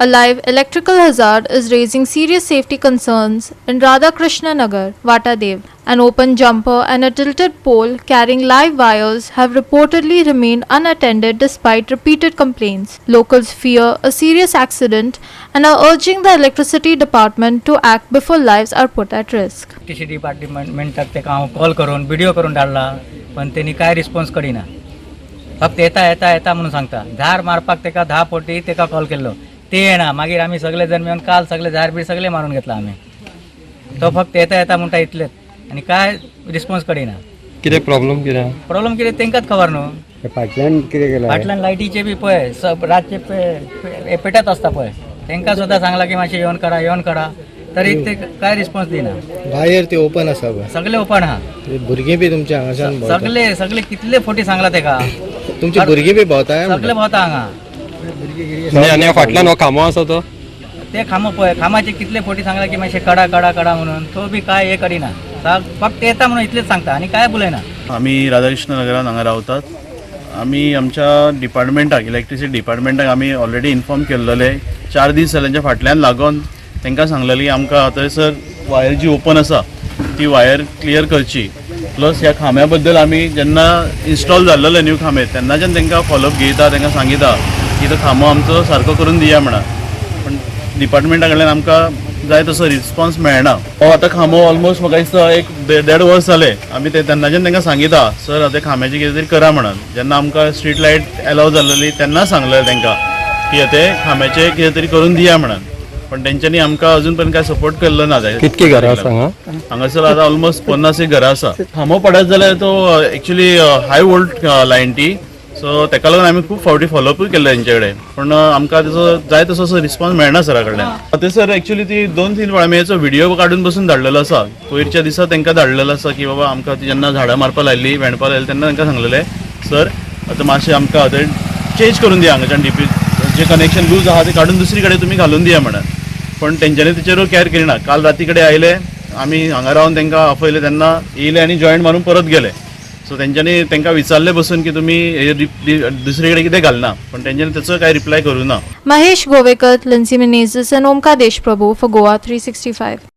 A live electrical hazard is raising serious safety concerns in Radhakrishna Nagar, Vatadev. An open jumper and a tilted pole carrying live wires have reportedly remained unattended despite repeated complaints. Locals fear a serious accident and are urging the electricity department to act before lives are put at risk. Electricity डिपार्टमेंटाक तेका हांव call करून video करून धाडला पण तेणी काय response Kareena. फक्त येता येता येता म्हणून सांगता. झाड मारपाक तेका 10 फावटी तेका कॉल केल्लो ते येना. मागीर आमी सगळे जण मेळून काल सगळे झाड बी सगळे मारून घेतला आमी. तो फक्त येता येता म्हणटा इतलेच आनी काय रिस्पॉन्स करिना. कितें प्रॉब्लेम कितें तेंकाच खबर न्हू. फाटल्यान कितें केलां फाटल्यान लायटीचे बी पळय रातचे पेटत आसता पळय तेंकां सुद्दां सांगला की मातशें येवन करा तरी ते काय रिस्पॉन्स दिना. भायर ते ओपन आसा पळय सगळे ओपन आहा. भुरगीं बी तुमचे हांगाच्यान सगळे कितले फावटी सांगला तेका. तुमचे भुरगीं बी भोंवताय सगळे भोंवता हांगा. आनी फाटल्यान हो खांबो आसा तो ते खांबो पळय खांबाचे कितले फावटी सांगला की मातशें कडा म्हणून तो बी काय हे करिना. फक्त येता म्हणून इतलेच सांगता आनी काय उलयना. आम्ही राधाकृष्ण नगरात हांगा रावतात. आम्ही आमच्या डिपार्टमेंटाक इलेक्ट्रिसिटी डिपार्टमेंटाक आम्ही ऑलरेडी इन्फॉर्म केल्लेले 4 दीस जाल्यांच्या फाटल्यान लागून तांकां सांगलेली आमकां थंयसर वायर जी ओपन आसा ती वायर क्लियर करची. प्लस ह्या खांब्या बद्दल आमी जेन्ना इन्स्टॉल जाल्लेले न्यू खांबे तेन्नाच्यान तांकां फॉलोअप घेता तांकां सांगिता की तो खांबो आमचो सारको करून दिया म्हणून. पण डिपार्टमेंटा कडल्यान आमकां जाय तसो रिस्पॉन्स मेळना. हो आतां खांबो ऑलमोस्ट म्हाका दिसता 1.5 वर्स जाले आमी तेन्नाच्यान तांकां सांगिता सर आतां खांब्याची कितें तरी करा म्हणून. जेन्ना आमकां स्ट्रीट लायट एलाव जाल्ली तेन्ना सांगलें तांकां की ते खांब्याचे कितें तरी करून दिया म्हणून. पण तेंच्यांनी आमकां अजून पर्यंत काय सपोर्ट केल्लो ना. कितकी घरां आसा हांगासर आतां ऑलमोस्ट 50 घरां आसा. खांबो पडत जाल्यार तो एक्चुली हाय वोल्ट लायन ती सो तेका लागून आमी खूब फावटी फॉलोअपूय केल्ले तेंचे कडेन पण आमकां तेचो जाय तसो रिस्पॉन्स मेळना सरा कडल्यान. ते सर एक्चुली ती 2-3 वेळा मेचो व्हिडिओ काडून बसून धाडलेलो आसा. पयरच्या दिसा तांकां धाडलेलो आसा की बाबा आमकां ती जेन्ना झाडां मारपाक लायली वेणपाक लायली तेन्ना तांकां सांगलेलें सर आतां मातशें आमकां आतां चेंज करून दिया हांगाच्यान डीपी जे कनेक्शन लूज आहा ते काडून दुसरी कडेन तुमी घालून दिया म्हणून. पण तेंच्यांनी तेचेर केअर करिना. काल राती कडेन आयले आमी हांगा रावन तांकां आपयले तेन्ना येयले आनी जॉयंट मारून परत गेले. सो तेंच्यांनी तांकां विचारले बसून की तुमी दुसरे कडेन कितें घालना पण तेंच्यांनी तेचो काय रिप्लाय करूं ना. Mahesh Govekar, Lindsay Menezes and Omkar Deshprabhu for Goa 365.